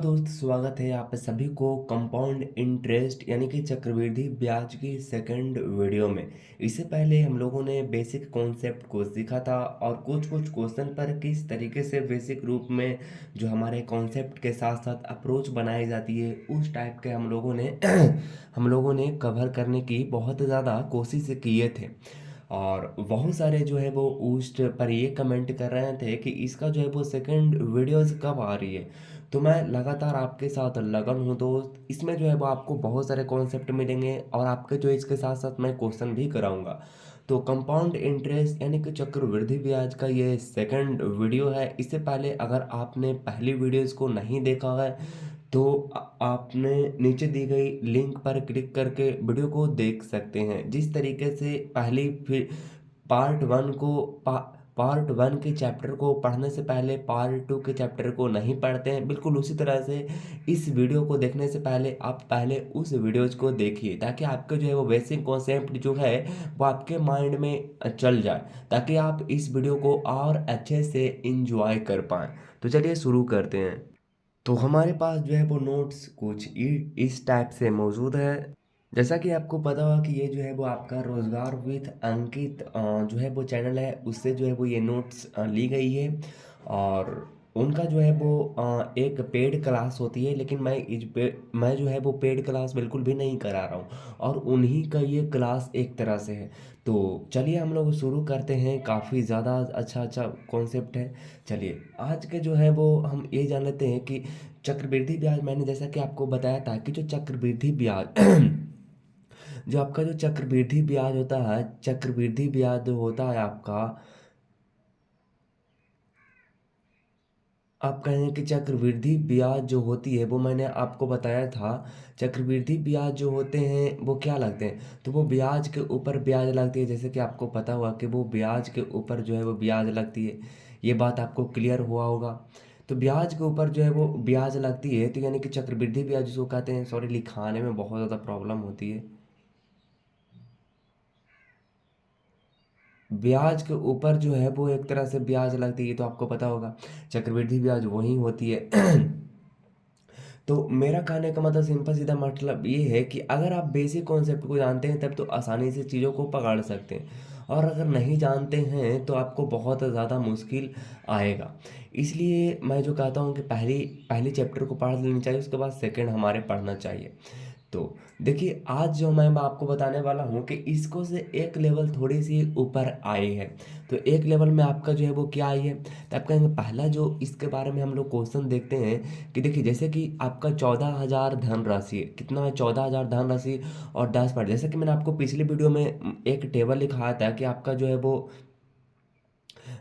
दोस्त, स्वागत है आप सभी को कंपाउंड इंटरेस्ट यानी कि चक्रवृद्धि ब्याज की सेकंड वीडियो में। इससे पहले हम लोगों ने बेसिक कॉन्सेप्ट को सीखा था और कुछ कुछ क्वेश्चन पर किस तरीके से बेसिक रूप में जो हमारे कॉन्सेप्ट के साथ साथ अप्रोच बनाई जाती है उस टाइप के हम लोगों ने कवर करने की बहुत ज़्यादा कोशिश किए थे। और बहुत सारे जो है वो उस पर ये कमेंट कर रहे थे कि इसका जो है वो सेकंड वीडियोस कब आ रही है। तो मैं लगातार आपके साथ लगन हूँ दोस्त, इसमें जो है वो आपको बहुत सारे कॉन्सेप्ट मिलेंगे और आपके जो इसके साथ साथ मैं क्वेश्चन भी कराऊंगा। तो कंपाउंड इंटरेस्ट यानी कि चक्रवृद्धि ब्याज का ये सेकंड वीडियो है। इससे पहले अगर आपने पहली वीडियोस को नहीं देखा है तो आपने नीचे दी गई लिंक पर क्लिक करके वीडियो को देख सकते हैं। जिस तरीके से पहली फिर पार्ट वन को पार्ट वन के चैप्टर को पढ़ने से पहले पार्ट टू के चैप्टर को नहीं पढ़ते हैं, बिल्कुल उसी तरह से इस वीडियो को देखने से पहले आप पहले उस वीडियोज को देखिए ताकि आपके जो है वो बेसिक कॉन्सेप्ट जो है वो आपके माइंड में चल जाए, ताकि आप इस वीडियो को और अच्छे से इंजॉय कर पाएँ। तो चलिए शुरू करते हैं। तो हमारे पास जो है वो नोट्स कुछ इस टाइप से मौजूद है। जैसा कि आपको पता होगा कि ये जो है वो आपका रोजगार विथ अंकित जो है वो चैनल है, उससे जो है वो ये नोट्स ली गई है। और उनका जो है वो एक पेड क्लास होती है, लेकिन मैं जो है वो पेड क्लास बिल्कुल भी नहीं करा रहा हूँ और उन्हीं का ये क्लास एक तरह से है। तो चलिए हम लोग शुरू करते हैं। काफ़ी ज़्यादा अच्छा अच्छा कॉन्सेप्ट है। चलिए आज के जो है वो हम ये जान लेते हैं कि चक्रवृद्धि ब्याज, मैंने जैसा कि आपको बताया था कि जो चक्रवृद्धि ब्याज जो आपका जो चक्रवृद्धि ब्याज होता है, चक्रवृद्धि ब्याज जो होता है आपका, आप कहेंगे कि चक्रवृद्धि ब्याज जो होती है वो मैंने आपको बताया था। चक्रवृद्धि ब्याज जो होते हैं वो क्या लगते हैं, तो वो ब्याज के ऊपर ब्याज लगती है। जैसे कि आपको पता हुआ कि वो ब्याज के ऊपर जो है वो ब्याज लगती है। ये बात आपको क्लियर हुआ होगा। तो ब्याज के ऊपर जो है वो ब्याज लगती है, तो यानी कि चक्रवृद्धि ब्याज जिसको कहते हैं, सॉरी लिखाने में बहुत ज़्यादा प्रॉब्लम होती है। ब्याज के ऊपर जो है वो एक तरह से ब्याज लगती है, तो आपको पता होगा चक्रवृद्धि ब्याज वही होती है। तो मेरा कहने का मतलब सिंपल सीधा मतलब ये है कि अगर आप बेसिक कॉन्सेप्ट को जानते हैं तब तो आसानी से चीज़ों को पकड़ सकते हैं, और अगर नहीं जानते हैं तो आपको बहुत ज़्यादा मुश्किल आएगा। इसलिए मैं जो कहता हूँ कि पहली पहली चैप्टर को पढ़ लेनी चाहिए, उसके बाद सेकंड हमारे पढ़ना चाहिए। तो देखिए आज जो मैं आपको बताने वाला हूँ कि इसको से एक लेवल थोड़ी सी ऊपर आई है। तो एक लेवल में आपका जो है वो क्या आई है, तो आप कहेंगे पहला जो इसके बारे में हम लोग क्वेश्चन देखते हैं कि देखिए जैसे कि आपका 14,000 धनराशि है, कितना है 14,000 धनराशि और 10%। जैसे कि मैंने आपको पिछली वीडियो में एक टेबल दिखाया था कि आपका जो है वो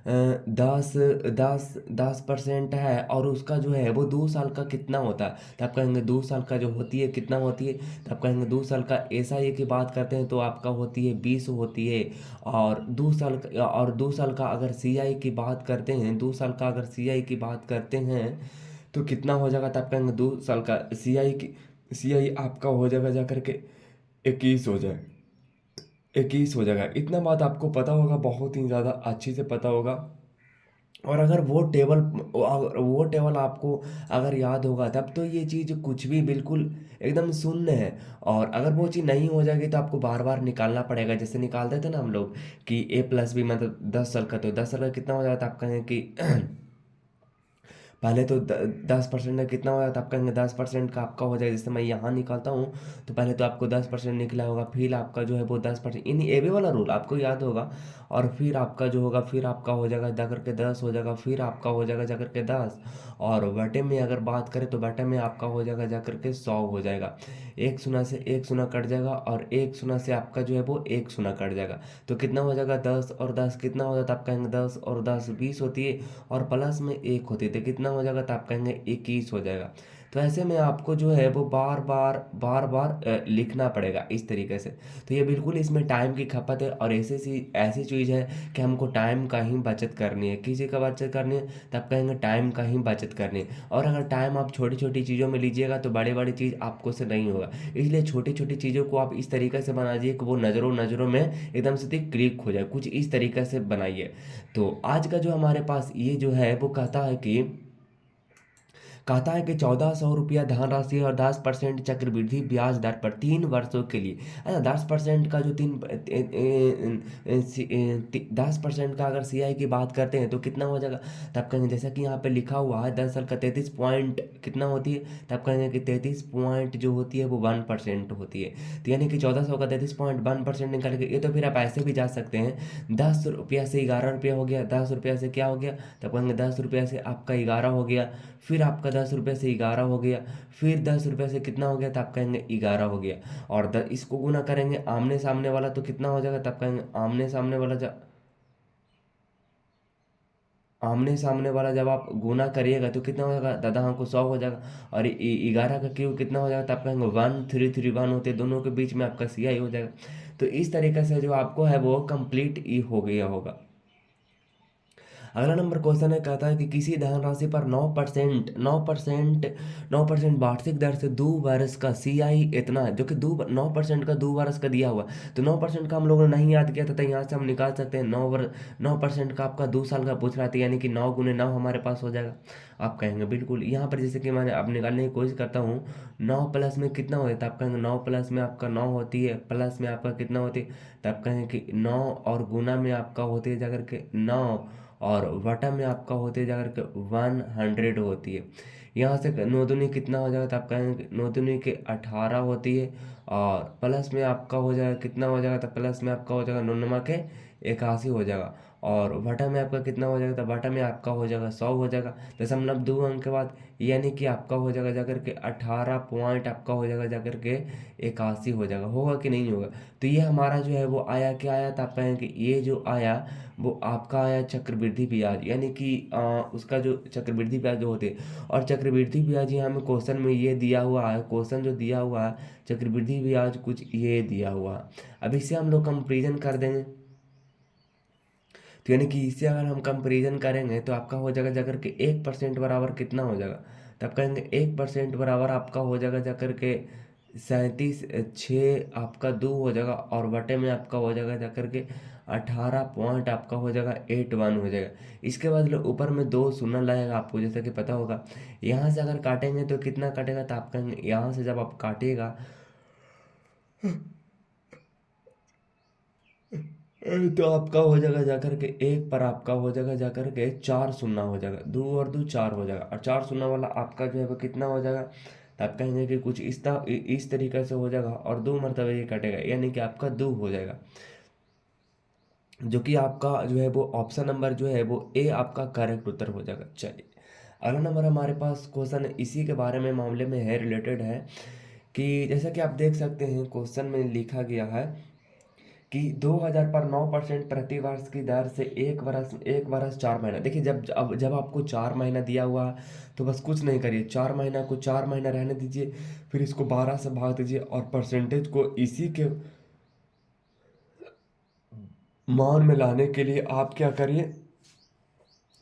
दस दस 10% है और उसका जो है वो 2 साल का कितना होता है। तो आप कहेंगे 2 साल का जो होती है कितना होती है, तो आप कहेंगे 2 साल का SIA की बात करते हैं तो आपका होती है 20 होती है। और 2 साल का अगर CI की बात करते हैं, 2 साल का अगर CI की बात करते हैं तो कितना हो जाएगा। तो आप कहेंगे 2 साल का CI आपका हो जाएगा जा करके 21 हो जाए 21 हो जाएगा। इतना बात आपको पता होगा, बहुत ही ज़्यादा अच्छी से पता होगा। और अगर वो टेबल आपको अगर याद होगा तब तो ये चीज़ कुछ भी बिल्कुल एकदम शून्य है। और अगर वो चीज़ नहीं हो जाएगी तो आपको बार बार निकालना पड़ेगा, जैसे निकालते थे ना हम लोग कि A+B मतलब 10 साल का, तो 10 साल का कितना हो जाता है, आप कहें कि पहले तो 10% का कितना हो जाता है, आप कहेंगे 10% का आपका हो जाएगा। जैसे मैं यहाँ निकालता हूँ तो पहले तो आपको 10% निकला होगा, फिर आपका जो है वो 10% इन AB वाला रूल आपको याद होगा। और फिर आपका जो होगा फिर आपका हो जाएगा जा करके 10 हो जाएगा, फिर आपका हो जाएगा जा करके 10। और बटे में अगर बात करें तो बटे में आपका हो जाएगा जा करके 100 हो जाएगा। एक शून्य से एक शून्य कट जाएगा और एक शून्य से आपका जो है वो एक शून्य कट जाएगा। तो कितना हो जाएगा 10 और 10 कितना हो जाता है, आप कहेंगे 10 और 10 20 होती है और प्लस में एक होती है, तो कितना हो जाएगा, तो आप कहेंगे 21 हो जाएगा। तो ऐसे में आपको जो है वो बार बार लिखना पड़ेगा इस तरीके से। तो ये बिल्कुल इसमें टाइम की खपत है और ऐसी चीज़ है कि हमको टाइम का ही बचत करनी है। किसी का बचत करनी है तो आप कहेंगे टाइम का ही बचत करनी है। और अगर टाइम आप छोटी छोटी चीज़ों में लीजिएगा तो बड़ी बड़ी चीज़ आपको से नहीं होगा। इसलिए छोटी छोटी चीज़ों को आप इस तरीके से बनाइए कि वो नज़रों नज़रों में एकदम से क्लिक हो जाए, कुछ इस तरीके से बनाइए। तो आज का जो हमारे पास ये जो है वो कहता है कि 1400 रुपया धनराशि और 10% चक्रवृद्धि ब्याज दर पर 3 वर्षों के लिए। अच्छा, 10% का जो 10% का अगर सीआई की बात करते हैं तो कितना हो जाएगा? तब कहेंगे जैसा कि यहाँ पे लिखा हुआ है 10 साल का 33 पॉइंट कितना होती है, तब कहेंगे कि 33 पॉइंट जो होती है वो 1% होती है। तो यानी कि 1400 का 33.1% निकाल के, ये तो फिर आप ऐसे भी जा सकते हैं, 10 रुपया से 11 रुपया हो गया, 10 रुपया से क्या हो गया, तब कहेंगे 10 रुपया से आपका 11 हो गया, फिर आपका 10 रुपये से 11 हो गया, फिर 10 रुपये से कितना हो गया, तब कहेंगे 11 हो गया। और इसको गुना करेंगे आमने सामने वाला तो कितना हो जाएगा, तब कहेंगे आमने सामने वाला जब आप गुना करिएगा तो कितना हो जाएगा दादा, हमको 100 हो जाएगा। और 11 का क्यूब कितना हो जाएगा, तब कहेंगे 1331 होते हैं, दोनों के बीच में आपका सीआई हो जाएगा। तो इस तरीके से जो आपको है वो कंप्लीट ई हो गया होगा। अगला नंबर क्वेश्चन है, कहता है कि किसी धनराशि पर 9% वार्षिक दर से 2 वर्ष का सीआई इतना है, जो कि 9% का 2 वर्ष का दिया हुआ। तो 9% का हम लोगों ने नहीं याद किया था, तो यहाँ से हम निकाल सकते हैं 9% का आपका 2 साल का पूछ रहा था, यानी कि 9 × 9 हमारे पास हो जाएगा। आप कहेंगे बिल्कुल, यहाँ पर जैसे कि मैंने अब निकालने की कोशिश करता हूँ, 9 प्लस में कितना होता है, आप कहेंगे 9 प्लस में आपका 9 होती है, प्लस में आपका कितना होती है, तब कहेंगे कि 9, और गुना में आपका होती है जाकर के 9, और वटा में आपका होते जाकर के 100 होती है। यहाँ से 9 दूनी कितना हो जाएगा, तो आप कहेंगे 9 दूनी के 18 होती है, और प्लस में आपका हो जाएगा कितना हो जाएगा, तो प्लस में आपका हो जाएगा 9 के 81 हो जाएगा, और वटा में आपका कितना हो जाएगा, तो वटा में आपका हो जाएगा 100 हो जाएगा। 0.2 अंक के बाद, यानी कि आपका हो जाएगा जाकर के 18 पॉइंट आपका हो जाएगा जाकर के 81 हो जाएगा। होगा कि नहीं होगा? तो ये हमारा जो है वो आया, क्या आया था, आप कहेंगे ये जो आया वो आपका आया चक्रवृद्धि ब्याज, यानी कि उसका जो चक्रवृद्धि ब्याज जो होते हैं। और चक्रवृद्धि ब्याज यहाँ हमें क्वेश्चन में ये दिया हुआ है, क्वेश्चन जो दिया हुआ है चक्रवृद्धि ब्याज कुछ ये दिया हुआ है। अब इससे हम लोग कंपेरिजन कर देंगे, तो यानी कि इससे अगर हम कंपेरिजन करेंगे तो आपका हो जाएगा जाकर के 1% बराबर कितना हो जाएगा, तब कहेंगे 1% बराबर आपका हो जाएगा जाकर के 37.6 आपका 2 हो जाएगा, और बटे में आपका हो जाएगा जाकर के 18 पॉइंट आपका हो जाएगा 81 हो जाएगा। इसके बाद ऊपर में 2 शून्य लगेगा, आपको जैसे कि पता होगा। यहाँ से अगर काटेंगे तो कितना कटेगा, तो आप कहेंगे यहाँ से जब आप काटिएगा तो आपका हो जाएगा जाकर के एक पर आपका हो जाएगा जाकर के 4 शून्य हो जाएगा, 2 और 2 4 हो जाएगा, और 4 शून्य वाला आपका जो है वो कितना हो जाएगा, तो आप कहेंगे कि कुछ इस तरीके से हो जाएगा, और 2 मरतबा ये कटेगा, यानी कि आपका 2 हो जाएगा, जो कि आपका जो है वो ऑप्शन नंबर जो है वो ए आपका करेक्ट उत्तर हो जाएगा। चलिए, अगला नंबर हमारे पास क्वेश्चन इसी के बारे में मामले में है, रिलेटेड है, कि जैसा कि आप देख सकते हैं क्वेश्चन में लिखा गया है कि 2000 पर 9% प्रति वर्ष की दर से 1 वर्ष 4 महीना। देखिए, जब आपको 4 महीना दिया हुआ है तो बस कुछ नहीं करिए, 4 महीना को 4 महीना रहने दीजिए, फिर इसको 12 से भाग दीजिए, और परसेंटेज को इसी के मान में लाने के लिए आप क्या करिए,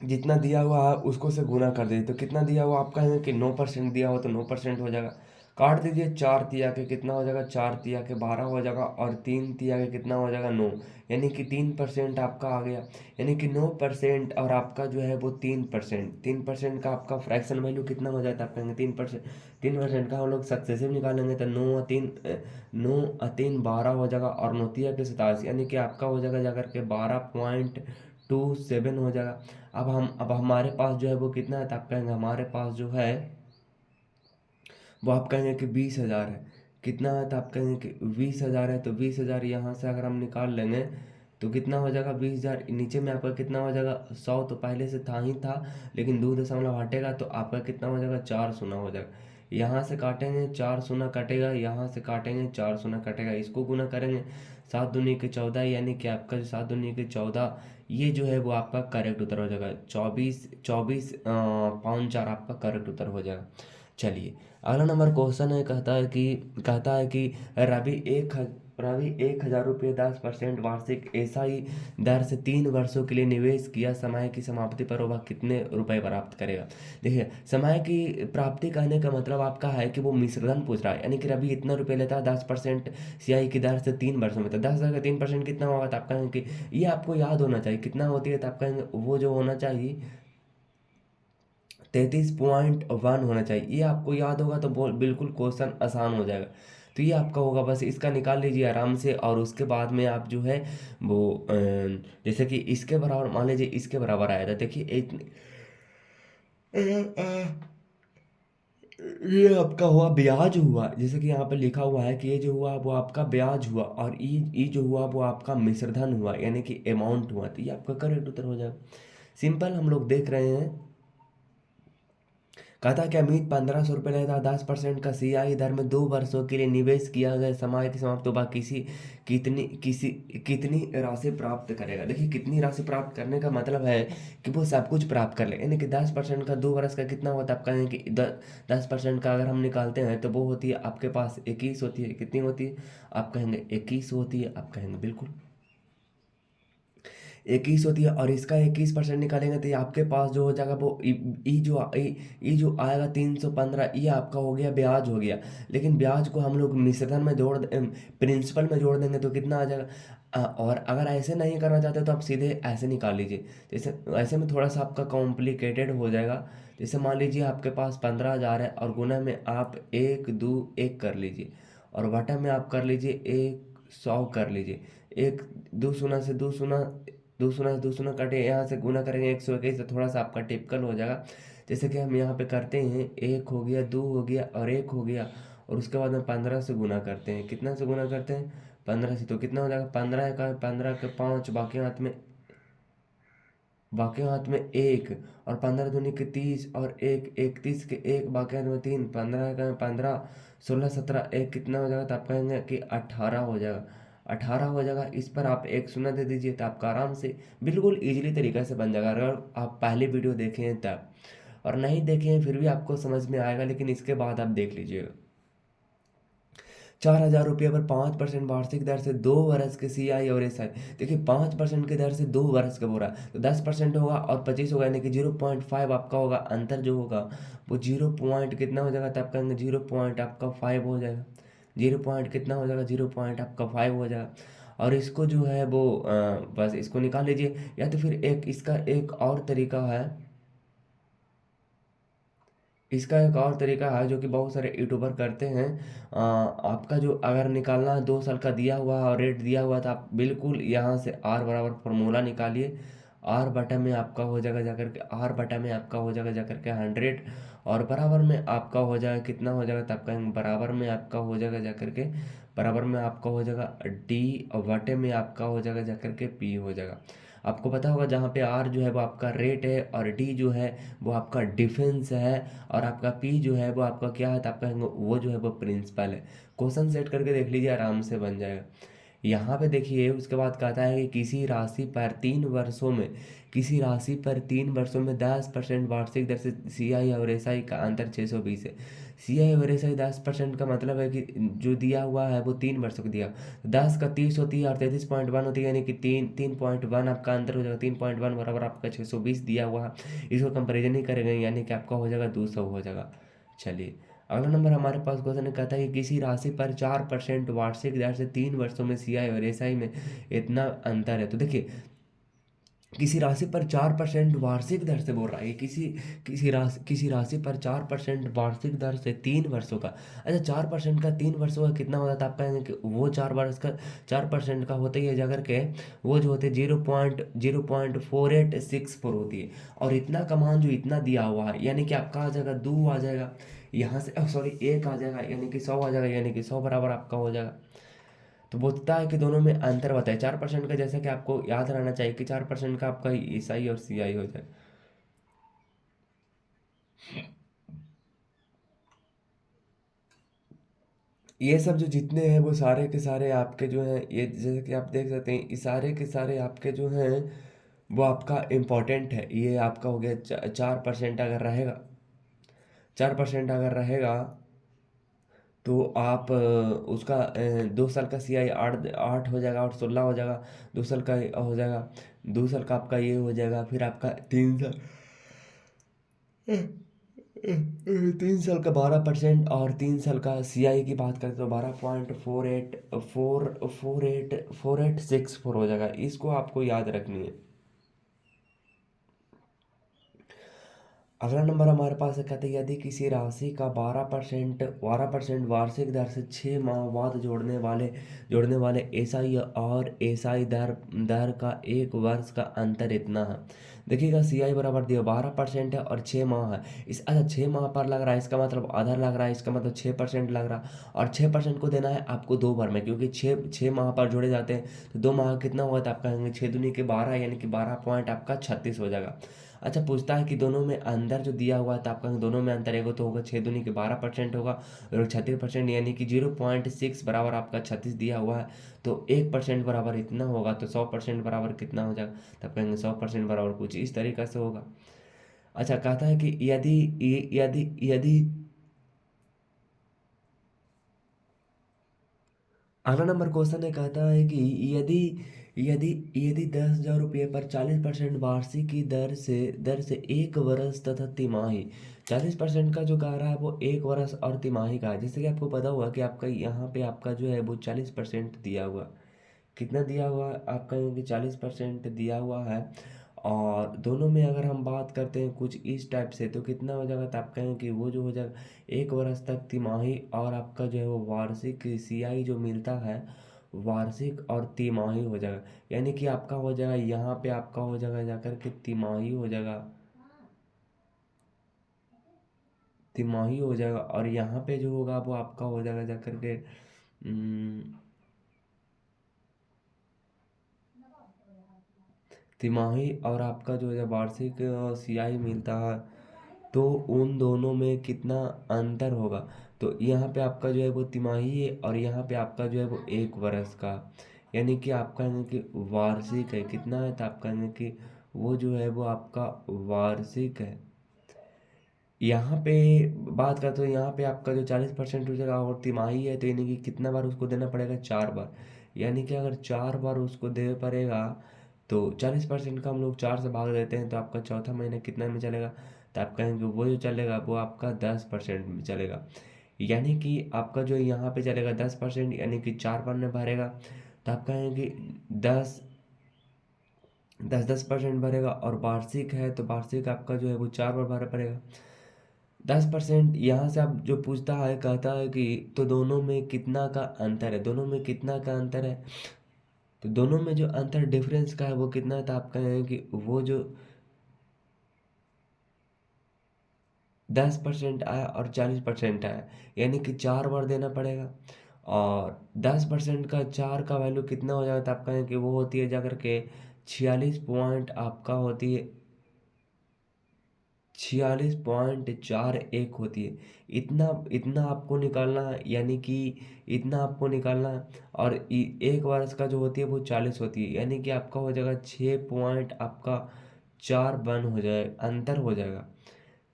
जितना दिया हुआ है उसको से गुना कर दीजिए। तो कितना दिया हुआ आपका है कि 9% दिया हो तो 9% हो जाएगा, काट दीजिए, 4 तिया के कितना हो जाएगा, 4 तिया के 12 हो जाएगा, और 3 तिया के कितना हो जाएगा 9, यानी कि 3% आपका आ गया। यानी कि 9% और आपका जो है वो 3% का आपका फ्रैक्शन वैल्यू कितना हो जाता है, आप कहेंगे 3%। 3% का हम लोग सक्सेसिव निकालेंगे तो 9 और 3 12 हो जाएगा, और 9 तिया के 87, यानी कि आपका हो जाएगा जाकर के 12.27 हो जाएगा। अब हमारे पास जो है वो कितना है, तो आप कहेंगे हमारे पास जो है वो आप कहेंगे कि 20,000 है। कितना है, तो आप कहेंगे कि 20,000 है, तो 20,000 यहाँ से अगर हम निकाल लेंगे तो कितना हो जाएगा, 20,000 नीचे में आपका कितना हो जाएगा, 100 तो पहले से था ही था, लेकिन 2 दशमलव हटेगा तो आपका कितना हो जाएगा, 4 शून्य हो जाएगा। यहाँ से काटेंगे 4 शून्य कटेगा, यहाँ से काटेंगे 4 शून्य कटेगा, इसको गुना करेंगे 7 दूनी के 14, यानी कि आपका जो 7 दूनी के 14, ये जो है वो आपका करेक्ट उत्तर हो जाएगा। 24 पाँच 4 आपका करेक्ट उत्तर हो जाएगा। चलिए, अगला नंबर क्वेश्चन है, कहता है कि रवि 1,000 रुपये 10% वार्षिक एसआई दर से 3 वर्षों के लिए निवेश किया, समय की समाप्ति पर वह कितने रुपए प्राप्त करेगा। देखिए, समय की प्राप्ति कहने का मतलब आपका है कि वो मिश्रधन पूछ रहा है, यानी कि रवि इतना रुपये लेता है 10% सीआई की दर से 3 वर्षों में, तो 10,000 का 3% कितना होगा, तो आप कहेंगे कि ये आपको याद होना चाहिए कितना होती है, तो आप कहेंगे वो जो होना चाहिए 33.1 होना चाहिए। ये आपको याद होगा तो बिल्कुल क्वेश्चन आसान हो जाएगा। तो ये आपका होगा, बस इसका निकाल लीजिए आराम से। और उसके बाद में आप जो है वो जैसे कि इसके बराबर मान लीजिए, इसके बराबर आया था, देखिए ये आपका हुआ ब्याज हुआ, जैसे कि यहाँ पे लिखा हुआ है कि ये जो हुआ वो आपका ब्याज हुआ, और ई जो हुआ वो आपका मिश्रधन हुआ, यानी कि अमाउंट हुआ। तो ये आपका करेक्ट उत्तर हो जाएगा। सिंपल हम लोग देख रहे हैं। कहा था कि अमित 1500 रुपये लेता, 10% का CI दर में 2 वर्षों के लिए निवेश किया गया समय की समाप्त होगा कितनी राशि प्राप्त करेगा। देखिए कितनी राशि प्राप्त करने का मतलब है कि वो सब कुछ प्राप्त कर ले, यानी कि 10% का 2 वर्ष का कितना होता है, आप कहेंगे कि 10% का अगर हम निकालते हैं तो वो होती है आपके पास 21 होती है। कितनी होती है, आप कहेंगे 21 होती है, आप कहेंगे बिल्कुल 21 होती है। और इसका 21% निकालेंगे तो ये आपके पास जो हो जाएगा वो ई जो आएगा 315, ये आपका हो गया ब्याज हो गया। लेकिन ब्याज को हम लोग मिश्रधन में प्रिंसिपल में जोड़ देंगे तो कितना आ जाएगा। और अगर ऐसे नहीं करना चाहते तो आप सीधे ऐसे निकाल लीजिए। जैसे ऐसे में थोड़ा सा आपका कॉम्प्लिकेटेड हो जाएगा। जैसे मान लीजिए आपके पास 15,000 है, और गुना में आप 1 कर लीजिए, और बटा में आप कर लीजिए 100 कर लीजिए। एक दो शून्य से दो शून्य कटे, यहाँ से गुना करेंगे 121, तो थोड़ा सा आपका टिपिकल हो जाएगा। जैसे कि हम यहाँ पे करते हैं, 1 हो गया, 2 हो गया और 1 हो गया, और उसके बाद में 15 से गुना करते हैं। कितना से गुना करते हैं, 15 से। तो कितना हो जाएगा, 15 का 15 के 5, बाकी हाथ में 1, और 15 दूनी के 30, और 31 के 1, बाकी हाथ में 3, 15 का 15, 16 17, 1 कितना हो जाएगा, तो आप कहेंगे कि 18 हो जाएगा। 18 हो जाएगा। इस पर आप एक शून्य दे दीजिए तो आपका आराम से बिल्कुल इजीली तरीके से बन जाएगा। अगर आप पहले वीडियो देखे हैं तब, और नहीं देखे हैं फिर भी आपको समझ में आएगा, लेकिन इसके बाद आप देख लीजिएगा। 4,000 रुपये पर 5% वार्षिक दर से 2 वर्ष के CI और SI। देखिए 5% की दर से 2 वर्ष का बोला, तो 10% होगा और 25 होगा, यानी कि 0.5 आपका होगा। अंतर जो होगा वो 0 पॉइंट कितना हो जाएगा, तब कहेंगे 0 पॉइंट आपका 5 हो जाएगा। 0 पॉइंट कितना हो जाएगा, 0 पॉइंट आपका 5 हो जाएगा। और इसको जो है वो बस इसको निकाल लीजिए। या तो फिर इसका एक और तरीका है, इसका एक और तरीका है जो कि बहुत सारे यूट्यूबर करते हैं। आपका जो अगर निकालना है 2 साल का दिया हुआ है और रेट दिया हुआ है, तो आप बिल्कुल यहाँ से R बराबर फॉर्मूला निकालिए। R बटा में आपका हो जाएगा जाकर के, R बटा में आपका हो जाएगा जाकर के 100, और बराबर में आपका हो जाएगा कितना हो जाएगा, तब कहेंगे बराबर में आपका हो जाएगा जाकर के, बराबर में आपका हो जाएगा D, और बटे में आपका हो जाएगा जाकर के P हो जाएगा। आपको पता होगा जहाँ पे R जो है वो आपका रेट है, और D जो है वो आपका डिफेंस है, और आपका P जो है वो आपका क्या है, तो आप कहेंगे वो जो है वो प्रिंसिपल है। क्वेश्चन सेट करके देख लीजिए, आराम से बन जाएगा। यहाँ पे देखिए उसके बाद कहता है कि किसी राशि पर 3 वर्षों में 10% वार्षिक दर से CI और SI का अंतर 620 है। CI और SI 10% का मतलब है कि जो दिया हुआ है वो 3 वर्षों को दिया, 10 का 30 होती है और 33.1 होती है, यानी कि 3.1 आपका अंतर हो जाएगा। 3.1 बराबर आपका 620 दिया हुआ है। इसको कंपेरिजन नहीं करेंगे, यानी कि आपका हो जाएगा 200 हो जाएगा। चलिए अगला नंबर हमारे पास क्वेश्चन कहता है कि किसी राशि पर 4% वार्षिक दर से 3 वर्षों में CI और SI में इतना अंतर है। तो देखिए किसी राशि पर 4% वार्षिक दर से बोल रहा है, किसी राशि पर 4% वार्षिक दर से 3 वर्षों का। अच्छा 4% का 3 वर्षों का कितना होता था, आप कहेंगे कि वो 4 वर्ष का 4% का होता ही है जाकर के, वो जो होते 0.4864 होती है। और इतना का मान जो इतना दिया हुआ है, यानी कि आपका आ जाएगा 2 आ जाएगा, यहाँ से सॉरी 1 आ जाएगा, यानी कि 100 आ जाएगा, यानी कि 100 बराबर आपका हो जाएगा। तो बोलता है कि दोनों में अंतर बताए 4% का, जैसा कि आपको याद रहना चाहिए कि 4% का आपका ईसाई और CI हो जाए। ये सब जो जितने हैं वो सारे के सारे आपके जो हैं, ये जैसे कि आप देख सकते हैं, ये सारे के सारे आपके जो हैं वो आपका इम्पोर्टेंट है। ये आपका हो गया 4% अगर रहेगा, 4% अगर रहेगा तो आप उसका 2 साल का CI 8 हो जाएगा, और 16 हो जाएगा। 2 साल का हो जाएगा, 2 साल का आपका ये हो जाएगा, फिर आपका 3 साल, 3 साल का 12%, और 3 साल का CI की बात करें तो 12.4864 हो जाएगा। इसको आपको याद रखनी है। अगला नंबर हमारे पास है, कहते हैं यदि किसी राशि का 12% वार्षिक दर से 6 माह बाद जोड़ने वाले एसआई और एसआई दर का 1 वर्ष का अंतर इतना है। देखिएगा सीआई बराबर दिया 12% है और 6 माह है। अच्छा 6 माह पर लग रहा है, इसका मतलब आधा लग रहा है, इसका मतलब 6% लग रहा है। और 6% को देना है आपको 2 बार में, क्योंकि छः माह पर जोड़े जाते हैं। तो 2 माह कितना हुआ तो आप कहेंगे 6 दूनी के 12, यानी कि 12 पॉइंट आपका 36 हो जाएगा। अच्छा पूछता है कि दोनों में अंतर जो दिया हुआ है तो आपका दोनों में अंतर एगो तो होगा 6 दूनी के 12% होगा, और 36% यानी कि 0.6 बराबर आपका 36 दिया हुआ है। तो 1% बराबर इतना होगा, तो 100% बराबर कितना हो जाएगा, तब कहेंगे 100% बराबर कुछ इस तरीक़े से होगा। अच्छा कहता है कि यदि यदि अगला नंबर क्वेश्चन है, कहता है कि यदि यदि यदि 10,000 रुपये पर 40% वार्षिक की दर से 1 वर्ष तथा तिमाही, 40% का जो कह रहा है वो 1 वर्ष और तिमाही का है। जैसे कि आपको पता हुआ कि आपका यहाँ पे आपका जो है वो 40% दिया हुआ, कितना दिया हुआ है आपका, यहाँ 40% दिया हुआ है। और दोनों में अगर हम बात करते हैं कुछ इस टाइप से तो कितना हो जाएगा, तो आप कहें कि वो जो हो जाएगा 1 वर्ष तक तिमाही, और आपका जो है वो वार्षिक सीआई जो मिलता है वार्षिक और तिमाही हो जाएगा। यानी कि आपका हो जाएगा यहाँ पे आपका हो जाएगा जाकर के तिमाही हो जाएगा, तिमाही हो जाएगा। और यहाँ पे जो होगा वो आपका हो जाएगा जाकर के तिमाही, और आपका जो है वार्षिक सियाही मिलता है। तो उन दोनों में कितना अंतर होगा, तो यहाँ पे आपका जो है वो तिमाही है और यहाँ पे आपका जो है वो 1 वर्ष का, यानी कि आप कहेंगे कि वार्षिक है कितना है, तो आप कहेंगे कि वो जो है वो आपका वार्षिक है। यहाँ पे बात करते हो, यहाँ पे आपका जो 40% हो जाएगा और तिमाही है, तो यानी कि कितना बार उसको देना पड़ेगा, 4 बार। यानी कि अगर 4 बार उसको दे पड़ेगा तो 40% का हम लोग 4 से भाग देते हैं, तो आपका चौथा महीना कितना में चलेगा, तो आप कहेंगे वो जो चलेगा वो आपका 10% में चलेगा। यानी कि आपका जो यहाँ पे चलेगा 10%, यानी कि 4 बार में भरेगा, तो आप कहेंगे 10 10% भरेगा। और वार्षिक है तो वार्षिक आपका जो है वो 4 बार भरा पड़ेगा। 10% यहाँ से आप जो पूछता है, कहता है कि तो दोनों में कितना का अंतर है, दोनों में कितना का अंतर है, तो दोनों में जो अंतर डिफरेंस का है वो कितना है, तो आप कहें कि वो जो 10% आया और 40% आया, यानी कि 4 बार देना पड़ेगा। और 10% का 4 का वैल्यू कितना हो जाएगा, तो आप कहें कि वो होती है जाकर के 46 पॉइंट आपका होती है, 46.41 होती है। इतना इतना आपको निकालना है, यानी कि इतना आपको निकालना है। और 1 वर्ष का जो होती है वो 40 होती है, यानी कि आपका हो जाएगा 6 पॉइंट आपका 4 हो जाए अंतर हो जाएगा।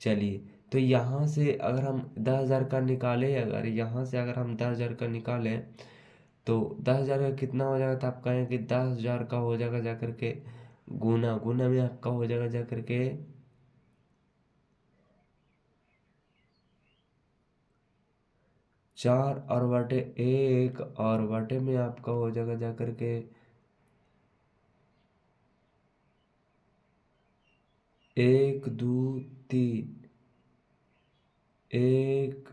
चलिए, तो यहाँ से अगर हम 10,000 का निकालें, अगर यहाँ से अगर हम 10,000 का निकालें तो 10,000 का कितना हो जाएगा, तो आप कहें कि 10,000 का हो जाएगा जाकर के गुना गुना में आपका हो जाएगा जाकर के 4 और बटे 1, और बटे में आपका हो जाएगा जाकर के 1 2 3, 1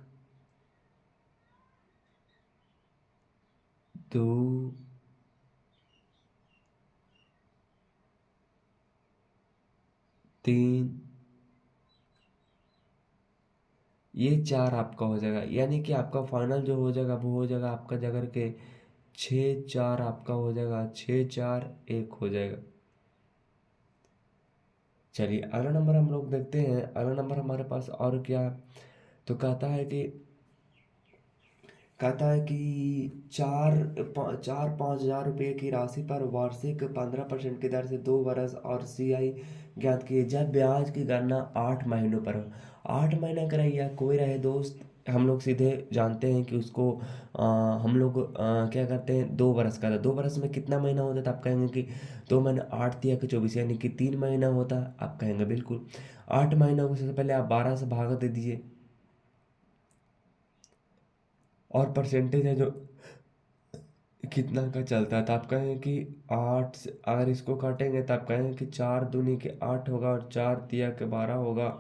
2 3, ये 4 आपका हो जाएगा। यानी कि आपका फाइनल जो हो जाएगा वो हो जाएगा आपका जाकर के 6 4 आपका हो जाएगा, 6 4 1 हो जाएगा। चलिए अगला नंबर हम लोग देखते हैं। अगला नंबर हमारे पास और क्या है, तो कहता है कि 4 5 हज़ार रुपये की राशि पर वार्षिक 15% की दर से 2 वर्ष और सीआई ज्ञात किए जब ब्याज की गणना 8 महीनों पर हो। 8 महीना का रहे या कोई रहे दोस्त, हम लोग सीधे जानते हैं कि उसको हम लोग क्या करते हैं, 2 वर्ष का था, 2 वर्ष में कितना महीना होता था, आप कहेंगे कि 2 महीने 8 तिया के 24, यानी कि 3 महीना होता, आप कहेंगे बिल्कुल। 8 महीनों को सबसे पहले आप 12 से भाग दे दीजिए, और परसेंटेज है जो कितना का चलता है, तो आप कहेंगे कि 8 से अगर इसको काटेंगे तो आप कहेंगे कि 4 दूनी के 8 होगा और 4 तिया के 12 होगा,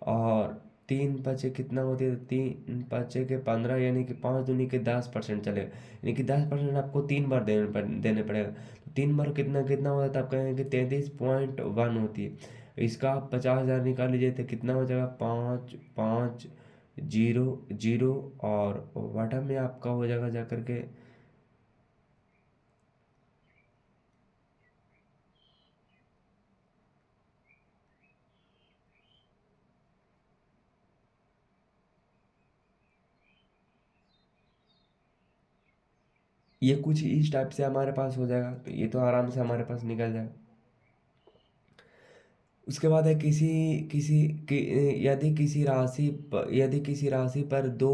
और 3 कितना होती है, 3 5 के 15, यानी कि 5 दूनी के 10% चलेगा, यानी कि 10% आपको 3 बार देने पड़ेगा। तो 3 बार कितना कितना हो जाता है, आप कहेंगे 33.1 होती है। इसका आप 50,000 निकाल लीजिए तो कितना हो जाएगा, 5 5 0 0, और वाटा में आपका हो जाएगा जा करके, ये कुछ इस टाइप से हमारे पास हो जाएगा। तो ये तो आराम से हमारे पास निकल जाएगा। उसके बाद है किसी किसी यदि किसी राशि पर 2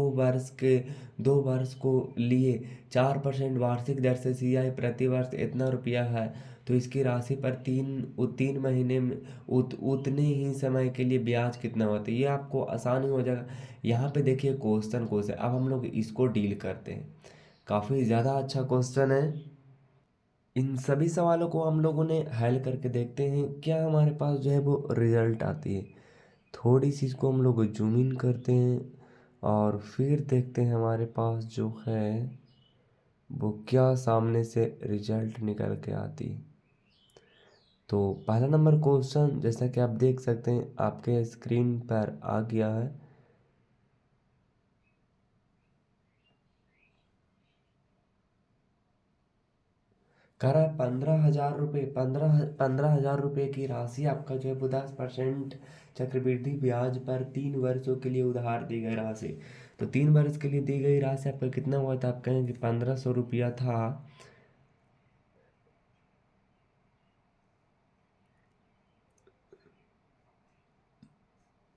वर्ष को लिए 4% वार्षिक दर से सीआई प्रति वर्ष इतना रुपया है, तो इसकी राशि पर 3 महीने में उतने ही समय के लिए ब्याज कितना होता है। ये आपको आसानी हो जाएगा। यहाँ पे देखिए क्वेश्चन है, अब हम लोग इसको डील करते हैं। काफ़ी ज़्यादा अच्छा क्वेश्चन है। इन सभी सवालों को हम लोगों ने हल करके देखते हैं क्या हमारे पास जो है वो रिजल्ट आती है। थोड़ी सी इसको हम लोग जूम इन करते हैं और फिर देखते हैं हमारे पास जो है वो क्या सामने से रिजल्ट निकल के आती है। तो पहला नंबर क्वेश्चन जैसा कि आप देख सकते हैं आपके स्क्रीन पर आ गया है। कह रहा है 15,000 रुपये, 15,000 रुपये की राशि आपका जो है वो 10% चक्रवृद्धि ब्याज पर 3 वर्षों के लिए उधार दी गई राशि। तो 3 वर्ष के लिए दी गई राशि आपका कितना हुआ था, आप कहेंगे 1,500 रुपया था।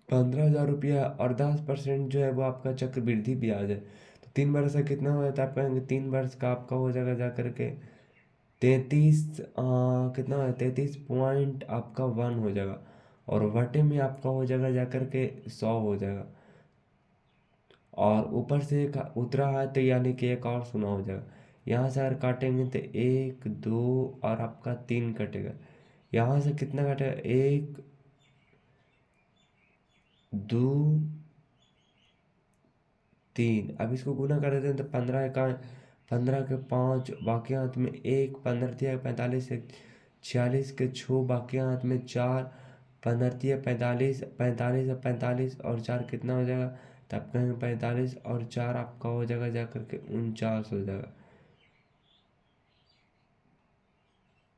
15,000 रुपया और 10% जो है वो आपका चक्रवृद्धि ब्याज है। तो 3 वर्ष का कितना हो जाता है, आप कहेंगे 3 वर्ष का आपका हो जाएगा जा करके 33, कितना है 33 आपका 1 हो जाएगा, और वटे में आपका हो जाएगा जा करके 100 हो जाएगा। और ऊपर से एक उतरा है तो यानी कि एक और शून्य हो जाएगा। यहाँ से अगर काटेंगे तो 1 2 और आपका 3 कटेगा। यहाँ से कितना कटेगा, 1 2 3। अब इसको गुना कर देते हैं तो 15 के 5 बाकी हाथ में 1, 15 45, 46 के 6 बाकी हाथ में 4, 15 45, 45 और 4 कितना हो जाएगा, तब कहेंगे 45 और 4 आपका हो जाएगा जा करके 49 हो जाएगा।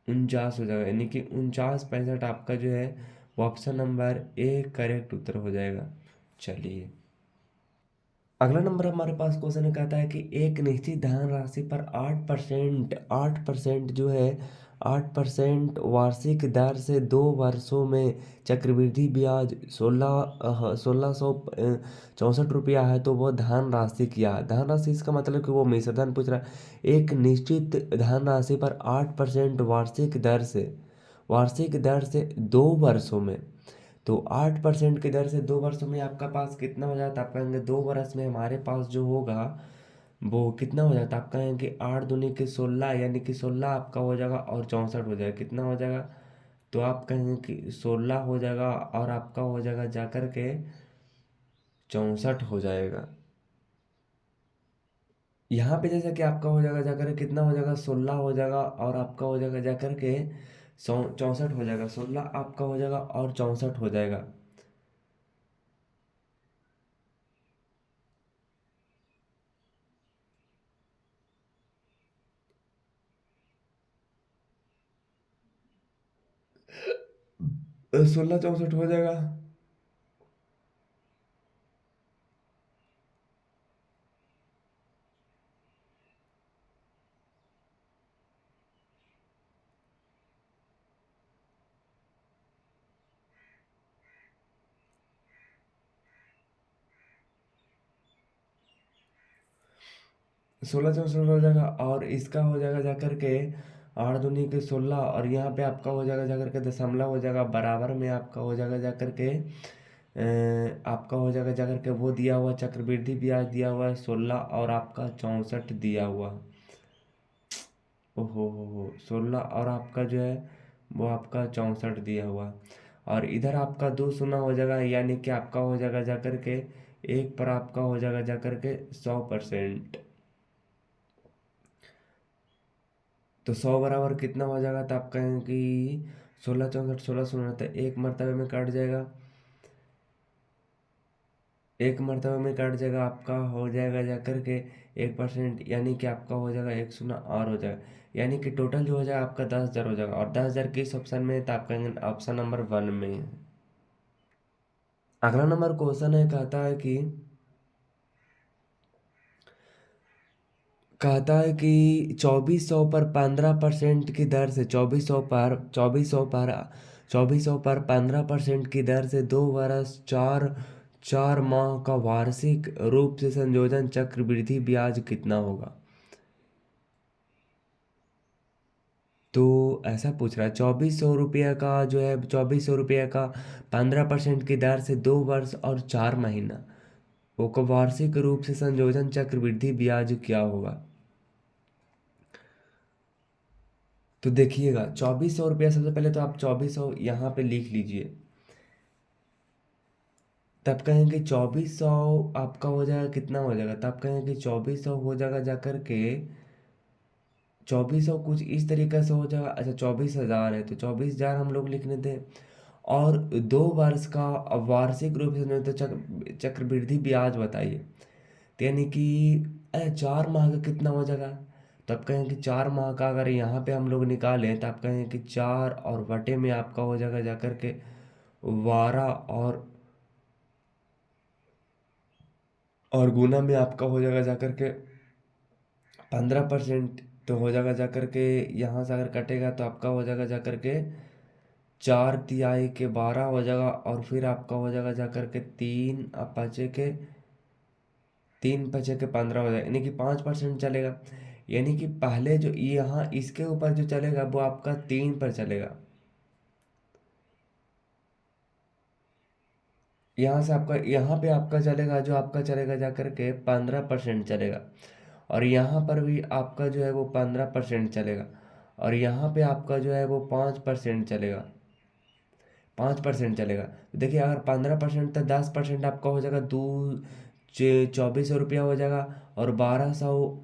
49 हो जाएगा, यानी कि 49 65 आपका जो है वो ऑप्शन नंबर ए करेक्ट उत्तर हो जाएगा। चलिए अगला नंबर हमारे पास क्वेश्चन कहता है कि एक निश्चित धनराशि पर 8% जो है 8% वार्षिक दर से 2 वर्षों में चक्रवृद्धि ब्याज 1664 रुपया है, तो वह धनराशि क्या है। धनराशि इसका मतलब कि वो मिश्रधन पूछ रहा है। एक निश्चित धनराशि पर 8% वार्षिक दर से 2 वर्षों में, तो 8% की दर से 2 वर्षों में आपका पास कितना हो जाता है, आप कहेंगे 2 वर्ष में हमारे पास जो होगा वो कितना हो जाता है, आप कहेंगे 8 दूनी के 16, यानी कि 16 आपका हो जाएगा और 64 हो जाएगा, कितना हो जाएगा, तो आप कहेंगे कि 16 हो जाएगा और आपका हो जाएगा जाकर के 64 हो जाएगा। यहाँ पे जैसा कि आपका हो जाएगा जाकर के कितना हो जाएगा, 16 हो जाएगा और आपका हो जाएगा जाकर के 64 हो जाएगा, 16 आपका हो जाएगा और 64 हो जाएगा। 16 64 हो जाएगा। 16 64 हो जाएगा और इसका हो जाएगा जाकर के 8 दूनी के 16, और यहाँ पे आपका हो जाएगा जाकर के दशमलव हो जाएगा, बराबर में आपका हो जाएगा जाकर के आपका हो जाएगा जाकर के वो दिया हुआ चक्रवृद्धि ब्याज दिया हुआ है 16 और आपका 64 दिया हुआ। ओहो हो 16 और आपका जो है वो आपका 64 दिया हुआ। और इधर आपका दो शून्य हो जाएगा, यानी कि आपका हो जाएगा जा करके एक पर आपका हो जाएगा जा करके 100%। तो 100 बराबर कितना हो जाएगा, तो आप कहेंगे कि 16 64 16 शून्य, तो एक मरतबे में कट जाएगा, एक मरतबे में कट जाएगा, आपका हो जाएगा जा करके 1%, यानी कि आपका हो जाएगा एक शून्य और हो जाएगा, यानी कि टोटल जो हो जाएगा आपका 10,000 हो जाएगा। और 10,000 किस ऑप्शन में है, तो आप कहेंगे ऑप्शन नंबर 1 में है। अगला नंबर क्वेश्चन है, कहता है कि 2400 पर 15% की दर से 2400 पर 15% की दर से 2 वर्ष 4 माह का वार्षिक रूप से संयोजन चक्रवृद्धि ब्याज कितना होगा। तो ऐसा पूछ रहा है, 2400 रुपया का जो है, 2400 रुपया का 15% की दर से 2 वर्ष और 4 महीना, वो को वार्षिक रूप से संयोजन चक्रवृद्धि ब्याज क्या होगा। तो देखिएगा 2400 रुपया, सबसे पहले तो आप 2400 यहाँ पे लिख लीजिए, तब कहेंगे 2400 आपका हो जाएगा कितना हो जाएगा, तब कहेंगे 2400 हो जाएगा जा करके 2400 कुछ इस तरीके से हो जाएगा। अच्छा 24,000 है, तो 24,000 हम लोग लिखने थे, और 2 वर्ष का वार्षिक रूप से नहीं तो चक्रवृद्धि ब्याज बताइए, तो यानी कि 4 माह का कितना हो जाएगा। तो आप कहें कि 4 माह का अगर यहाँ पे हम लोग निकालें, तो आप कहें कि 4 और बटे में आपका हो जाएगा जा करके 12, और गुना में आपका हो जाएगा जा करके 15%। तो हो जाएगा जा करके, यहाँ से अगर कटेगा तो आपका हो जाएगा जा करके 4 तिहाई के 12 हो जाएगा, और फिर आपका हो जाएगा जा करके 3 पचे के 15 हो जाएगा, यानी कि 5% चलेगा। यानी कि पहले जो यहाँ इसके ऊपर जो चलेगा वो आपका 3 पर चलेगा, यहाँ से आपका यहाँ पे आपका चलेगा, जो आपका चलेगा जा करके 15% चलेगा, और यहाँ पर भी आपका जो है वो 15% चलेगा, और यहाँ पे आपका जो है वो 5% चलेगा, 5% चलेगा। तो देखिए अगर 15% तो 10% आपका हो जाएगा, 2400 रुपया हो जाएगा, और 1200,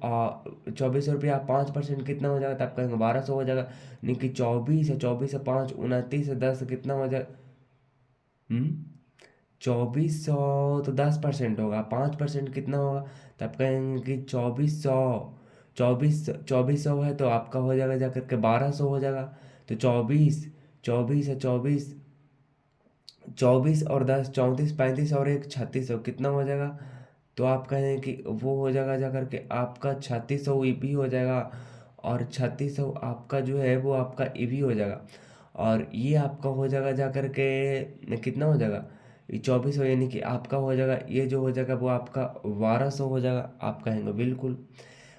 2400 रुपया 5% कितना हो जाएगा, तो आप कहेंगे 1200 हो जाएगा, यानी कि 24 है, 24 से 5 29 से 10 कितना हो जाएगा। 2400, तो 10% होगा, 5% कितना होगा, तो आप कहेंगे कि 2400, 2400 है, तो आपका हो जाएगा जा करके 1200 हो जाएगा। तो 24, 24 है, 24 और 10 34 35 और एक 3600 कितना हो जाएगा। तो आप कहें कि वो हो जाएगा जा करके आपका 3600 भी हो जाएगा, और 3600 आपका जो है वो आपका ये भी हो जाएगा, और ये आपका हो जाएगा जा करके कितना हो जाएगा, ये 2400, यानी कि आपका हो जाएगा ये जो हो जाएगा वो आपका 1200 हो जाएगा। आप कहेंगे बिल्कुल।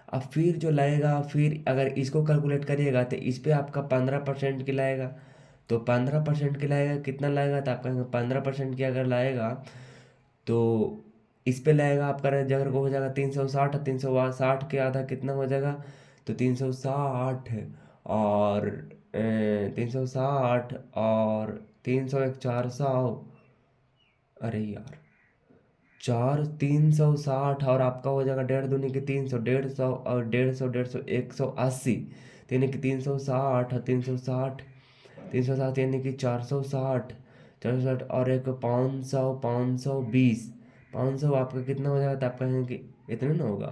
अब फिर जो लाएगा, फिर अगर इसको कैलकुलेट करिएगा तो इस पे आपका 15% की लाएगा, तो 15% की लाएगा कितना लाएगा, तो आप कहेंगे 15% की अगर लाएगा तो इस पे लाएगा आपका जगह को हो जाएगा 360, 360 के आधा कितना हो जाएगा, तो 360, और 360 और 300 एक 400, अरे यार 360, और आपका हो जाएगा 1.5 दूनी के 300, 150, और 150 180, तो यानी कि 360 और 360, 360 यानी कि 460, 460 और एक 500, 520, 500 आपका कितना हो जाएगा, तो आप कहेंगे कि इतना ना होगा,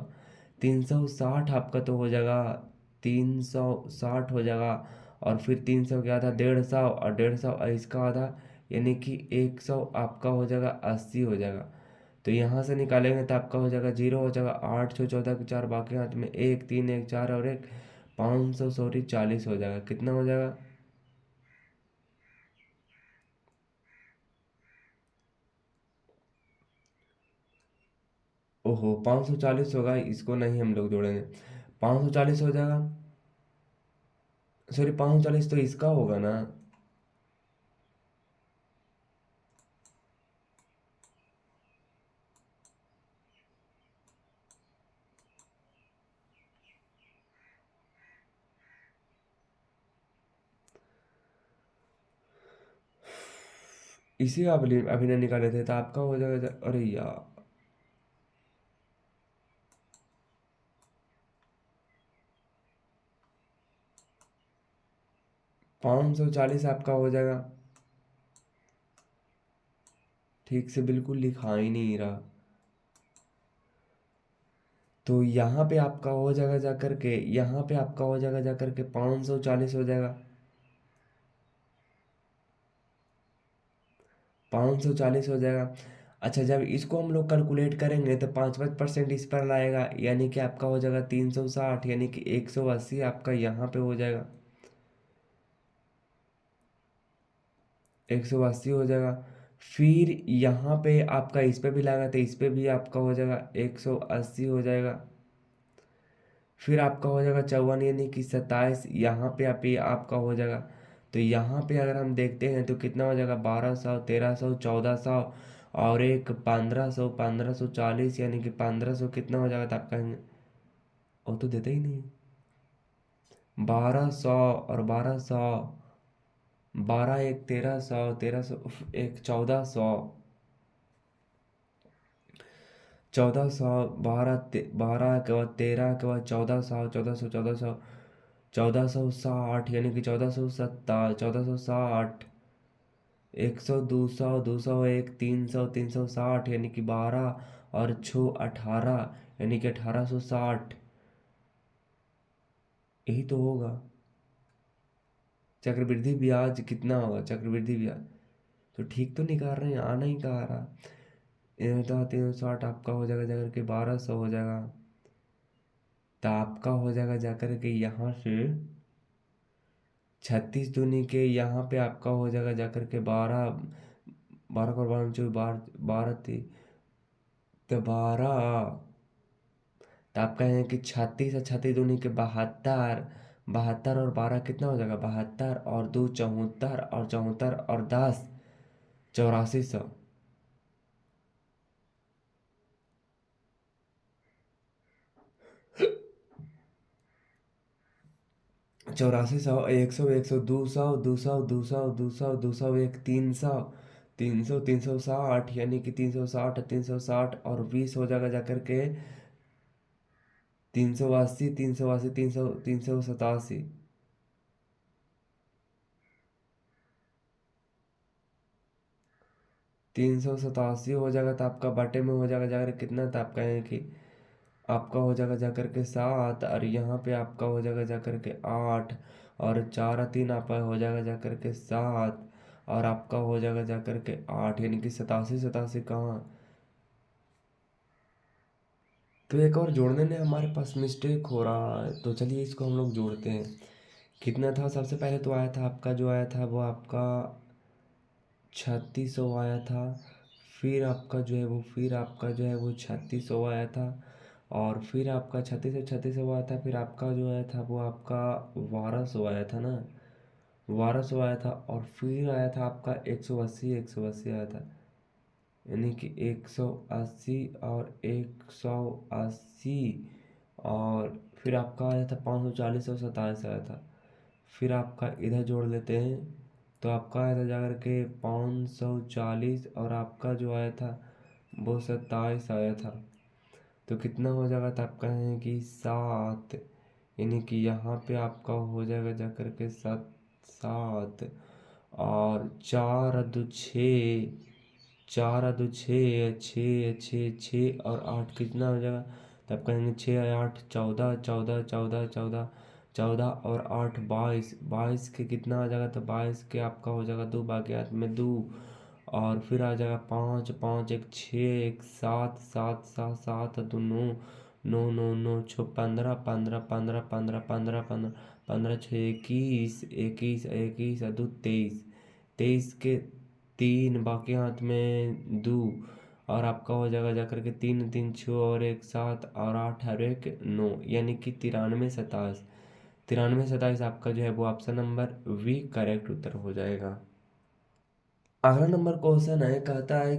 360 आपका तो हो जाएगा 360 हो जाएगा, और फिर 300 के आधा 150, और 150 और इसका आधा, यानी कि 100 आपका हो जाएगा 80 हो जाएगा। तो यहाँ से निकालेंगे तो आपका हो जाएगा 0 हो जाएगा, 8 6 14 के 4 बाकी हाथ में 1 3 1 4 और एक 500 सॉरी 40 हो जाएगा, कितना हो जाएगा। ओहो 540 होगा, इसको नहीं हम लोग जोड़ेंगे, 540 हो जाएगा, सॉरी 540 तो इसका होगा ना। इसी का अभिनय निकाले थे, तो आपका हो जाएगा अरे यार 540 आपका हो जाएगा। ठीक से बिल्कुल लिखा ही नहीं रहा। तो यहाँ पे आपका हो जाएगा जा करके, यहाँ पे आपका हो जाएगा जा करके 540 हो जाएगा। 540 हो जाएगा। अच्छा, जब इसको हम लोग कैलकुलेट करेंगे तो 5% इस पर लाएगा, यानी कि आपका हो जाएगा 360, यानी कि 180 आपका यहाँ पे हो जाएगा। 180 हो जाएगा। फिर यहाँ पे आपका इस पे भी लगा तो इस पे भी आपका हो जाएगा 180 हो जाएगा। फिर आपका हो जाएगा 54, यानी कि 27, यहाँ पे आप ये आपका हो जाएगा। तो यहाँ पे अगर हम देखते हैं तो कितना हो जाएगा, 1200, 1300, 1400 और एक 1500, 1540, यानी कि 1500 कितना हो जाएगा, तो आपका वो तो देता ही नहीं। 1200 और 1200, 12 एक 1300, 1300 एक 1400, 1400, 12 के बाद 13 के बाद 1400, 1400, 1400, 1460, यानी कि 1470, 1460, 100, 200, 201, 300, 360, यानी कि 12 और 6 18, यानी कि 1860। यही तो होगा। चक्रवृद्धि ब्याज कितना होगा, चक्रवृद्धि ब्याज तो ठीक तो निकाल रहे हैं, आना ही कहा रहा। ये तो 360 आपका हो जाएगा जाकर के 1200 हो जाएगा। तो आपका हो जाएगा जाकर के यहाँ से 36 दूनी के यहाँ पे आपका हो जाएगा जाकर के 12, 12 को 12 जो 12, 12 तो 12, तो आप कहें कि 36 और 36 दूनी के 72, 72 और 12 कितना हो जाएगा, 72 और 2 74 और 74 और 10 8400। 8400, 100, 100, 200, 200, 200, 200, 201, 300, 300, 360, यानी कि 360, 360 और 20 हो जाएगा जाकर के 380, 380, 300, 387। 387 हो जाएगा, तो आपका बाटे में हो जाएगा जाकर कितना, तो आप कहें कि आपका हो जाएगा जाकर के 7 और यहाँ पे आपका हो जाएगा जाकर के 8 और 4 और 3 आपका हो जाएगा जाकर के 7 और आपका हो जाएगा जाकर के 8, यानी कि 87, 87 कहाँ। तो एक और जोड़ने में हमारे पास मिस्टेक हो रहा है, तो चलिए इसको हम लोग जोड़ते हैं। कितना था, सबसे पहले तो आया था आपका, जो आया था वो आपका 3600 आया था। फिर आपका जो है वो, फिर आपका जो है वो 3600 आया था। और फिर आपका 3600 आया था। फिर आपका जो आया था वो आपका 1200 आया था ना, 1200 आया था। और फिर आया था आपका 180, 180 आया था, यानी कि 180 और 180। और फिर आपका आया था 540 और 27 आया था। फिर आपका इधर जोड़ लेते हैं, तो आपका आया था जाकर के 540 और आपका जो आया था वो 27 आया था। तो कितना हो जाएगा, तो आप कहें कि 7, यानी कि यहाँ पे आपका हो जाएगा जाकर के 7, 7 और 4 दो 6, 4 दो 6, 6 6 6 और 8 कितना हो जाएगा, तब कहेंगे 6 8 14, 14 14 14, 14 और 8 22, 22 के कितना आ जाएगा, तो 22 के आपका हो जाएगा 2, बाकी हाथ में 2। और फिर आ जाएगा 5, 5 एक 6, एक 7, 7 7 7 दो 9, 9 9 9 6 15, 15 15 15 15 15 15 6 21, 21 21 दो 23, 23 के 3, बाकी हाथ में 2। और आपका हो जाएगा जाकर के 3 3 6 और एक 7 और 8 और एक 9, यानी कि 93 27। 93 27 आपका जो है वो ऑप्शन नंबर वी करेक्ट उत्तर हो जाएगा। अगला नंबर क्वेश्चन है, कहता है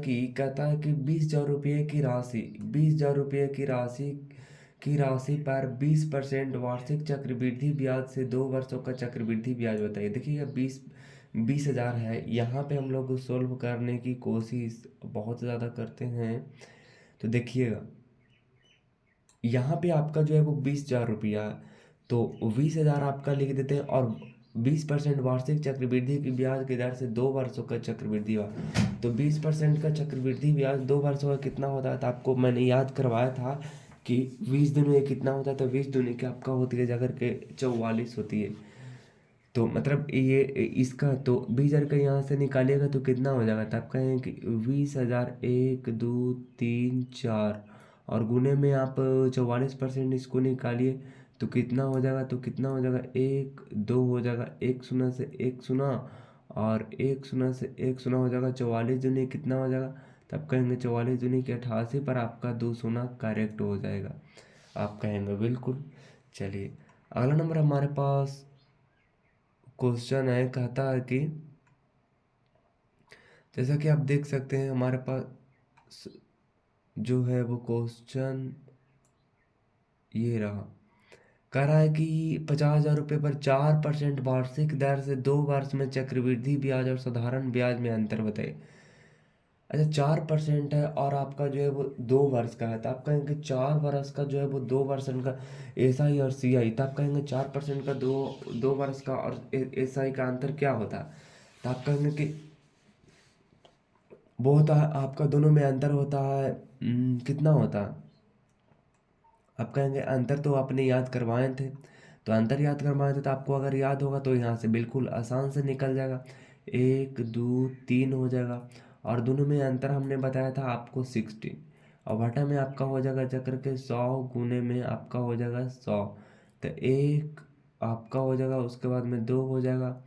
कि 20,000 रुपये की राशि, 20,000 रुपये की राशि पर 20% वार्षिक चक्रवृद्धि ब्याज से 2 वर्षों का चक्रवृद्धि ब्याज बताइए। देखिएगा, 20,000 है। यहाँ पे हम लोग सोल्व करने की कोशिश बहुत ज़्यादा करते हैं। तो देखिएगा, यहाँ पे आपका जो है वो 20,000 रुपया है, तो 20,000 आपका लिख देते हैं और 20% वार्षिक चक्रवृद्धि की ब्याज की दर से 2 वर्षों का चक्रवृद्धि ब्याज। तो 20% का चक्रवृद्धि ब्याज 2 वर्षों का कितना होता है, तो आपको मैंने याद करवाया था कि 20 दिनों में कितना होता है, तो 20 दूनी की आपका होती है जाकर के 44 होती है। तो मतलब ये इसका तो 20,000 का यहाँ से निकालिएगा तो कितना हो जाएगा, तो आप कहें कि 20,000 1 2 3 4 और गुने में आप 44% इसको निकालिए तो कितना हो जाएगा, तो कितना हो जाएगा 1 2 हो जाएगा, एक शून्य से एक शून्य और एक शून्य से एक शून्य हो जाएगा, 44 दूनी कितना हो जाएगा, तब कहेंगे 44 दूनी के 88 पर आपका 2 शून्य करेक्ट हो जाएगा। आप कहेंगे बिल्कुल। चलिए अगला नंबर हमारे पास क्वेश्चन है, कहता है कि जैसा कि आप देख सकते हैं हमारे पास जो है वो क्वेश्चन ये रहा। कह रहा है कि 50,000 रुपये पर 4% वार्षिक दर से 2 वर्ष में चक्रवृद्धि ब्याज और साधारण ब्याज में अंतर बताइए। अच्छा, 4% है और आपका जो है वो 2 वर्ष का है, तो आप कहेंगे 4 वर्ष का जो है वो 2% का SI और CI, तो आप कहेंगे 4% का दो 2 वर्ष का और SI का अंतर क्या होता है, तो आप कहेंगे कि वो होता है आपका दोनों में अंतर होता है। कितना होता है, आप कहेंगे अंतर तो आपने याद करवाए थे, तो अंतर याद करवाए थे तो आपको अगर याद होगा तो यहाँ से बिल्कुल आसान से निकल जाएगा, 1 2 3 हो जाएगा और दोनों में अंतर हमने बताया था आपको 60 और बटा में आपका हो जाएगा जा करके 100 गुने में आपका हो जाएगा 100, तो एक आपका हो जाएगा, उसके बाद में 2 हो जाएगा,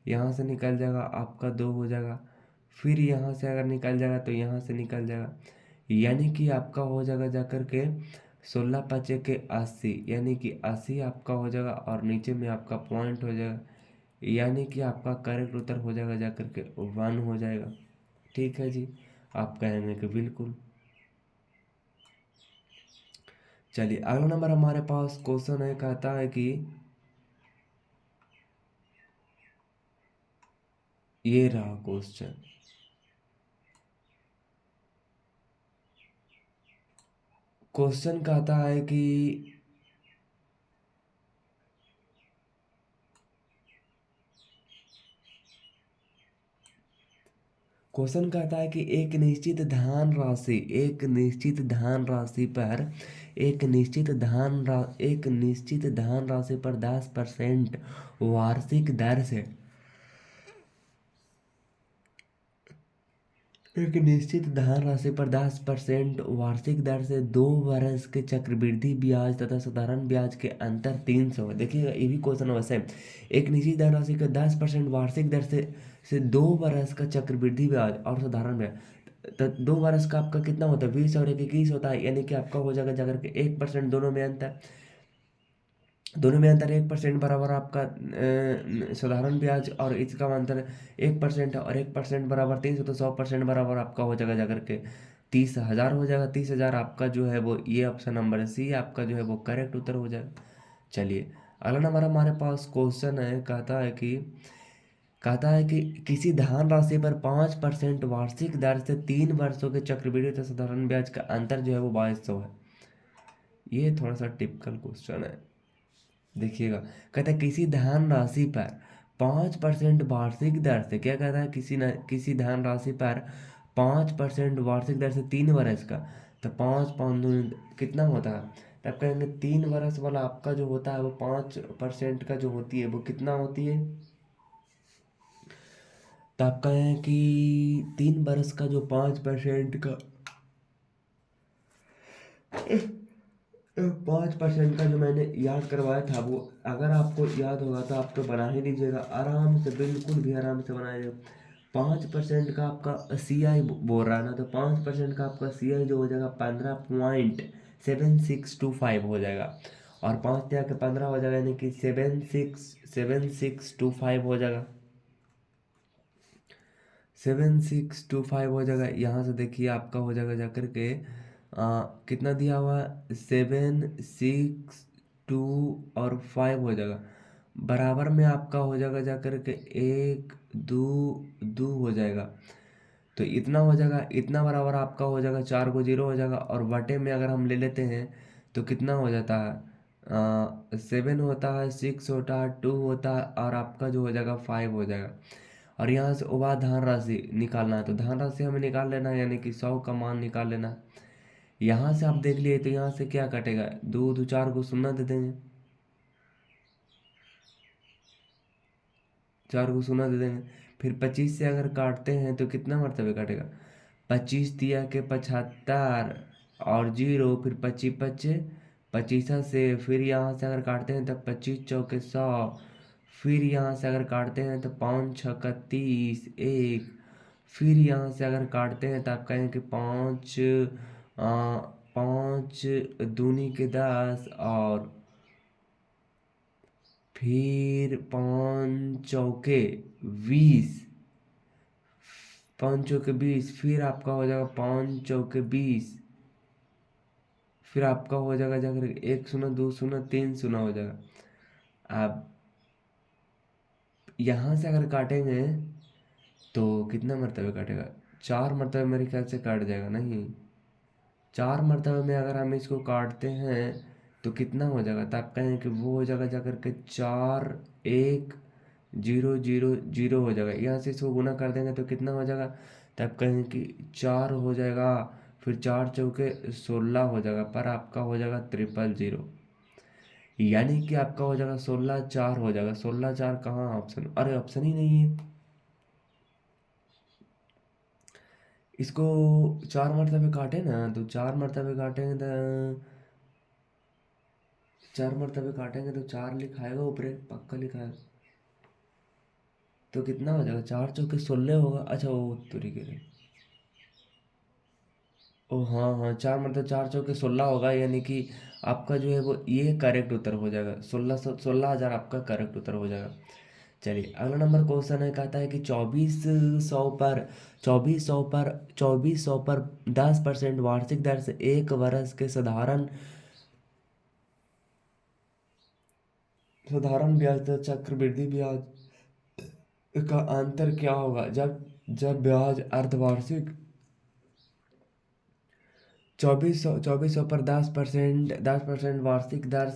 यहाँ से निकल जाएगा आपका 2 हो जाएगा, फिर यहाँ से अगर निकल जाएगा तो यहाँ से निकल जाएगा, यानी कि आपका हो जाएगा जा करके 16 × 5 = 80, यानी कि 80 आपका हो जाएगा और नीचे में आपका पॉइंट हो जाएगा, यानी कि आपका करेक्ट उत्तर हो जाएगा जा करके 1 हो जाएगा। ठीक है जी, आप कहेंगे कि बिल्कुल। चलिए अगला नंबर हमारे पास क्वेश्चन है, कहता है कि ये रहा क्वेश्चन। क्वेश्चन कहता है कि क्वेश्चन कहता है कि एक निश्चित धन राशि पर एक निश्चित धन राशि पर 10% वार्षिक दर से एक निश्चित धन राशि पर 10% वार्षिक दर से 2 वर्ष के चक्रवृद्धि ब्याज तथा साधारण ब्याज के अंतर 300 है। देखिएगा ये भी क्वेश्चन वैसे है। एक निश्चित धन राशि का 10% वार्षिक दर से 2 वर्ष का चक्रवृद्धि ब्याज और साधारण ब्याज, तो 2 वर्ष का आपका कितना होता है, 20 और 21 होता है, यानी कि आपका हो जाएगा जाकर के 1% दोनों में अंतर 1% बराबर आपका साधारण ब्याज और इसका अंतर 1% है और 1% बराबर 300, तो 100% बराबर आपका हो जाएगा जाकर के 30,000 हो जाएगा। 30,000 आपका जो है वो ये ऑप्शन नंबर C आपका जो है वो करेक्ट उत्तर हो जाएगा। चलिए अगला नंबर हमारे पास क्वेश्चन है, कहता है कि किसी धन राशि पर 5% वार्षिक दर से 3 वर्षों के चक्रवृद्धि तथा साधारण ब्याज का अंतर जो है वो 2200 है। ये थोड़ा सा टिपिकल क्वेश्चन है। देखिएगा, कहता है किसी धन राशि पर 5% वार्षिक दर से, क्या कहता है, किसी धन राशि पर 5% वार्षिक दर से 3 वर्ष का, तो 5 5 कितना होता है, तब कहेंगे 3 वर्ष वाला आपका जो होता है वो 5% का जो होती है वो कितना होती है, तो आप कहें कि 3 वर्ष का जो 5% का 5% का जो मैंने याद करवाया था वो अगर आपको याद होगा तो आप तो बना ही लीजिएगा आराम से, बिल्कुल भी आराम से बनाइएगा। 5% का आपका CI बोल रहा है ना, तो 5% का आपका CI जो हो जाएगा 15.7625 हो जाएगा और 5 × 15 हो जाएगा, यानी कि 7675 हो जाएगा, 7625 हो जाएगा। यहाँ से देखिए आपका हो जाएगा जाकर के कितना दिया हुआ है, 7 6 2 और 5 हो जाएगा, बराबर में आपका हो जाएगा जा कर के एक दो दो हो जाएगा। तो इतना हो जाएगा, इतना बराबर आपका हो जाएगा 4 को 0 हो जाएगा। और बटे में अगर हम ले लेते हैं तो कितना हो जाता है, 7 होता है, 6 होता है, 2 होता है, और आपका जो हो जाएगा 5 हो जाएगा। और यहाँ से उबाद धन राशि निकालना है, तो धन राशि हमें निकाल लेना है, यानी कि 100 का मान निकाल लेना है। यहाँ से आप देख लिए तो यहाँ से क्या कटेगा, दो दो 4 को शून्य दे देंगे, 4 को शून्य दे देंगे। फिर 25 से अगर काटते हैं तो कितना मरतबे काटेगा, 25 दिया के 75 और 0, फिर 25 बचे 25 से, फिर यहाँ से अगर काटते हैं तो 25 चौके 100, फिर यहाँ से अगर काटते हैं तो 5 छक्का 30 1, फिर यहाँ से अगर काटते हैं तो आप कहें कि 5 5 दूनी के 10, और फिर 5 चौके 20, 5 चौके 20, फिर आपका हो जाएगा 5 चौके 20, फिर आपका हो जाएगा जाकर एक शून्य दो शून्य तीन शून्य हो जाएगा। आप यहाँ से अगर काटेंगे तो कितना मरतबे काटेगा, 4 मरतबे मेरे ख्याल से काट जाएगा, नहीं 4 मरतबे में अगर हम इसको काटते हैं तो कितना हो जाएगा, तो आप कहें कि वो हो जाएगा जाकर के 4 1 0 0 0 हो जाएगा। यहाँ से इसको गुना कर देंगे तो कितना हो जाएगा, तो आप कहें कि 4 हो जाएगा, फिर 4 चौके 16 हो जाएगा, पर आपका हो जाएगा 000, यानी कि आपका हो जाएगा 16 4 हो जाएगा। 16 4 कहाँ ऑप्शन, अरे ऑप्शन ही नहीं है। इसको 4 मरतबे काटे ना, तो 4 मरतबे काटेंगे तो 4 मरतबे काटेंगे तो 4 लिखाएगा ऊपर, पक्का लिखाएगा। तो कितना हो जाएगा, 4 चौके 16 होगा, अच्छा वो तरीके से, ओ हाँ हाँ, 4 मतलब 4 चौके 16 होगा, यानी कि आपका जो है वो ये करेक्ट उत्तर हो जाएगा, 16,000 आपका करेक्ट उत्तर हो जाएगा। चलिए अगला नंबर क्वेश्चन है, कहता है कि 2400 पर 10% वार्षिक दर से एक वर्ष के साधारण साधारण ब्याज दर चक्रवृद्धि ब्याज का अंतर क्या होगा, जब जब ब्याज अर्धवार्षिक 2400 पर 10% वार्षिक दर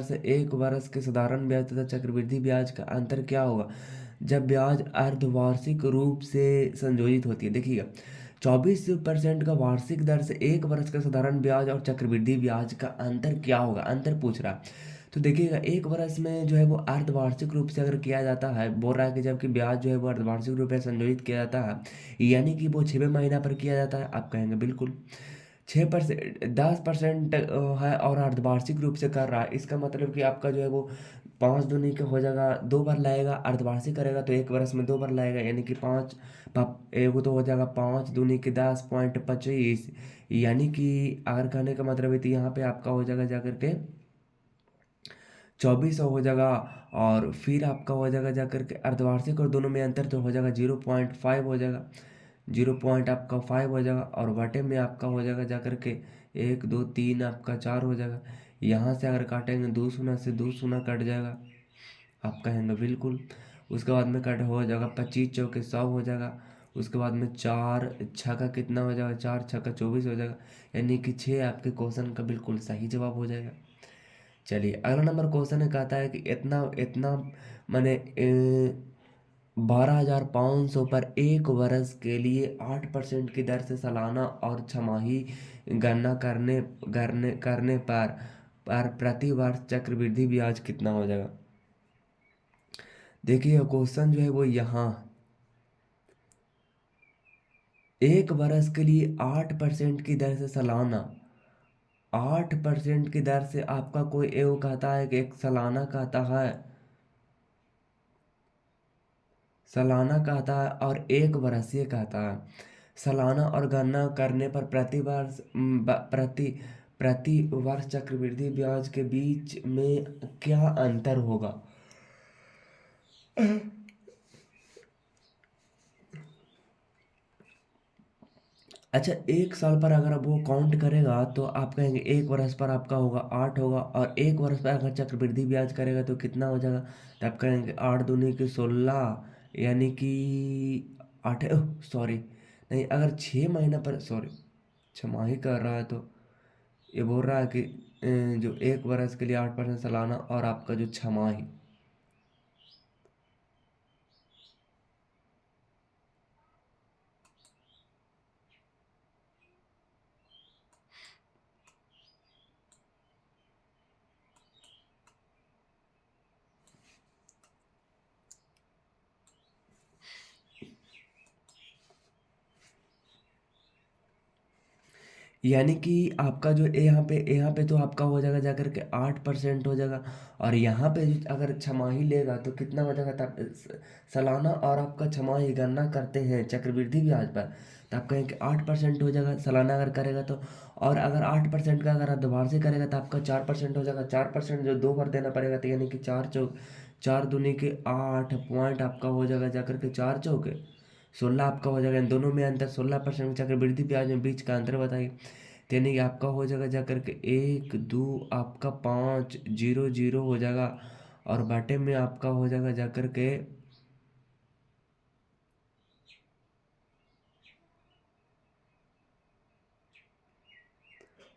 से एक वर्ष के साधारण ब्याज तथा चक्रवृद्धि ब्याज का अंतर क्या होगा, जब ब्याज अर्धवार्षिक रूप से संयोजित होती है। देखिएगा, 24% का वार्षिक दर से एक वर्ष का साधारण ब्याज और चक्रवृद्धि ब्याज का अंतर क्या होगा, अंतर पूछ रहा है। तो देखिएगा, एक वर्ष में जो है वो अर्धवार्षिक रूप से अगर किया जाता है, बोल रहा है कि जबकि ब्याज जो है वो अर्धवार्षिक रूप से संयोजित किया जाता है, यानी कि वो 6वें महीना पर किया जाता है। आप कहेंगे बिल्कुल, 6% 10% है और अर्धवार्षिक रूप से कर रहा है, इसका मतलब कि आपका जो है वो 5 दूनी का हो जाएगा, 2 बार लाएगा, अर्धवार्षिक करेगा तो एक वर्ष में 2 बार लाएगा, यानी कि एगो तो हो जाएगा 5 दूनी के 10.25, यानी कि अगर कहने का मतलब है तो यहाँ पे आपका हो जाएगा जाकर के 2400 हो जाएगा। और फिर आपका हो जाएगा जाकर के अर्धवार्षिक और दोनों में अंतर तो हो जाएगा 0.5 हो जाएगा, 0 आपका 5 हो जाएगा, और बटे में आपका हो जाएगा जाकर के 1 2 3 आपका 4 हो जाएगा। यहाँ से अगर काटेंगे 2 शून्य से 2 शून्य कट जाएगा, आप कहेंगे बिल्कुल। उसके बाद में कट हो जाएगा 25 चौके 100 हो जाएगा। उसके बाद में 4 छक्का कितना हो जाएगा, 4 छक्का 24 हो जाएगा, यानी कि 6 आपके क्वेश्चन का बिल्कुल सही जवाब हो जाएगा। चलिए अगला नंबर क्वेश्चन है, कहता है कि इतना इतना मैंने 12,500 पर एक वर्ष के लिए 8% की दर से सालाना और छमाही गणना करने करने करने पर प्रति वर्ष चक्रवृद्धि ब्याज कितना हो जाएगा। देखिए क्वेश्चन जो है वो यहाँ, एक वर्ष के लिए 8% की दर से सालाना, 8% की दर से आपका कोई एवं कहता है कि एक सालाना कहता है, सालाना कहता है और एक वर्षीय कहता है। सालाना और गणना करने पर प्रति वर्ष चक्रवृद्धि ब्याज के बीच में क्या अंतर होगा। अच्छा, 1 साल पर अगर अब वो काउंट करेगा तो आप कहेंगे 1 वर्ष पर आपका होगा 8 होगा, और 1 वर्ष पर अगर चक्रवृद्धि ब्याज करेगा तो कितना हो जाएगा? तो आप कहेंगे 8 दूनी की 16, यानी कि 8, ओह! सॉरी, नहीं, अगर 6 महीना पर, सॉरी, छमाही कर रहा है तो ये बोल रहा है कि जो 1 वर्ष के लिए 8% सालाना, और आपका जो छमाही। यानी कि आपका जो यहाँ पे तो आपका हो जाएगा जाकर के 8% हो जाएगा, और यहाँ पे अगर छमाही लेगा तो कितना हो जाएगा? तब सालाना और आपका छमाही गणना करते हैं चक्रवृद्धि ब्याज पर, तो आप कहेंगे 8% हो जाएगा सालाना अगर करेगा तो। और अगर 8% का अगर अर्धवार्षिक से करेगा तो आपका 4% हो जाएगा। 4% जो 2 बार देना पड़ेगा, तो यानी कि 4 दूनी के 8 पॉइंट आपका हो जाएगा जाकर के 4 चौके 16 आपका हो जाएगा। इन दोनों में अंतर 16% चक्रवृद्धि ब्याज में बीच का अंतर बताइए। तो यानी कि आपका हो जाएगा जाकर के 1 2 आपका 5 0 0 हो जाएगा, और बाटे में आपका हो जाएगा जाकर के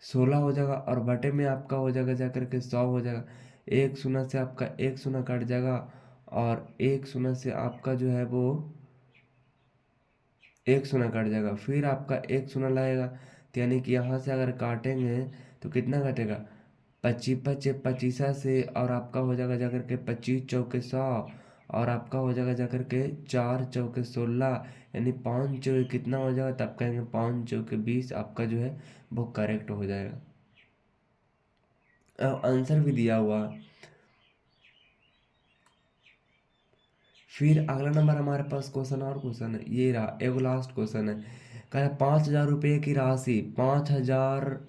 16 हो जाएगा, और बटे में आपका हो जाएगा जाकर के 100 हो जाएगा। एक शून्य से आपका एक शून्य कट जाएगा, और एक शून्य से आपका जो है वो एक शून्य कट जाएगा, फिर आपका एक शून्य लगेगा। तो यानी कि यहाँ से अगर काटेंगे तो कितना कटेगा? 25 से, और आपका हो जाएगा जाकर के 25 चौके 100, और आपका हो जाएगा जाकर के 4 चौके 16, यानी 5 चौके कितना हो जाएगा? तब कहेंगे 5 चौके 20 आपका जो है वो करेक्ट हो जाएगा। आंसर भी दिया हुआ है। फिर अगला नंबर हमारे पास क्वेश्चन, और क्वेश्चन है, ये रहा एगो लास्ट क्वेश्चन है। कह रहा 5,000 रुपये की राशि, 5,000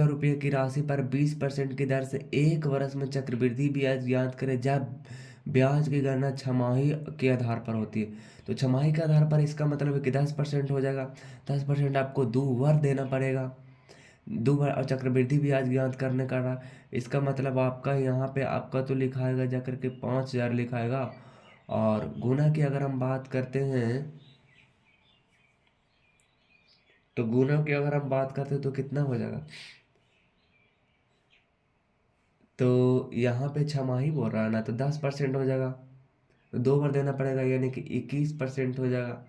रुपये की राशि पर 20% की दर से 1 वर्ष में चक्रवृद्धि ब्याज ज्ञात करें, जब ब्याज की गणना छमाही के आधार पर होती है। तो छमाही के आधार पर इसका मतलब है कि 10% हो जाएगा। 10% आपको 2 बार देना पड़ेगा, 2 बार, और चक्रवृद्धि ब्याज ज्ञात करने का रहा। इसका मतलब आपका यहाँ पे आपका तो लिखाएगा जाकर के 5,000 लिखाएगा, और गुना की अगर हम बात करते हैं, तो गुना की अगर हम बात करते हैं तो कितना हो जाएगा? तो यहाँ पे छमाही बोल रहा है ना, तो 10% हो जाएगा, तो 2 बार देना पड़ेगा, यानी कि 21% हो जाएगा।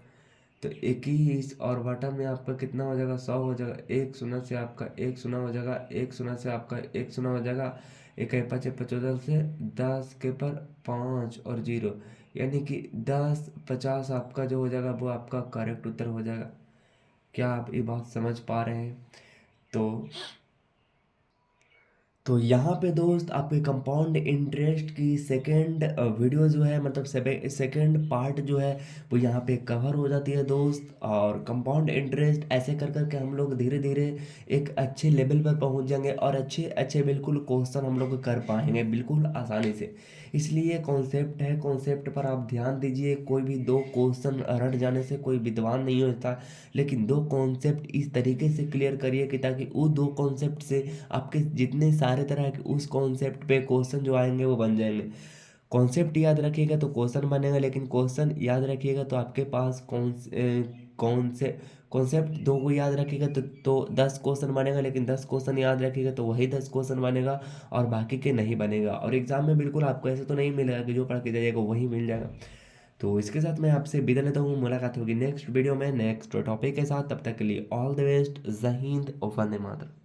तो 21, और बटन में आपका कितना हो जाएगा? 100 हो जाएगा। एक शून्य से आपका एक शून्य हो जाएगा, एक शून्य से आपका एक शून्य हो जाएगा। एक 55 से 10 के पर 5 और 0, यानी कि 10 50 आपका जो हो जाएगा वो आपका करेक्ट उत्तर हो जाएगा। क्या आप ये बात समझ पा रहे हैं? तो यहाँ पे दोस्त आपके कंपाउंड इंटरेस्ट की सेकंड वीडियो जो है, मतलब सेकंड पार्ट जो है वो यहाँ पे कवर हो जाती है दोस्त। और कंपाउंड इंटरेस्ट ऐसे कर कर के हम लोग धीरे धीरे एक अच्छे लेवल पर पहुँच जाएंगे, और अच्छे अच्छे बिल्कुल क्वेश्चन हम लोग कर पाएंगे बिल्कुल आसानी से। इसलिए कॉन्सेप्ट है, कॉन्सेप्ट पर आप ध्यान दीजिए। कोई भी 2 क्वेश्चन रट जाने से कोई विद्वान नहीं होता, लेकिन 2 कॉन्सेप्ट इस तरीके से क्लियर करिए कि ताकि वो 2 कॉन्सेप्ट से आपके जितने सारे तरह के उस कॉन्सेप्ट पे क्वेश्चन जो आएंगे वो बन जाएंगे। कॉन्सेप्ट याद रखिएगा तो क्वेश्चन बनेगा, लेकिन क्वेश्चन याद रखिएगा तो आपके पास कौन से कॉन्सेप्ट 2 को याद रखिएगा तो 10 क्वेश्चन बनेगा, लेकिन 10 क्वेश्चन याद रखिएगा तो वही 10 क्वेश्चन बनेगा, और बाकी के नहीं बनेगा। और एग्जाम में बिल्कुल आपको ऐसे तो नहीं मिलेगा कि जो पढ़ के जाइएगा वही मिल जाएगा। तो इसके साथ मैं आपसे विदा लेता हूँ। मुलाकात होगी नेक्स्ट वीडियो में नेक्स्ट टॉपिक के साथ। तब तक के लिए ऑल द बेस्ट। जय हिंद और वंदे मातरम।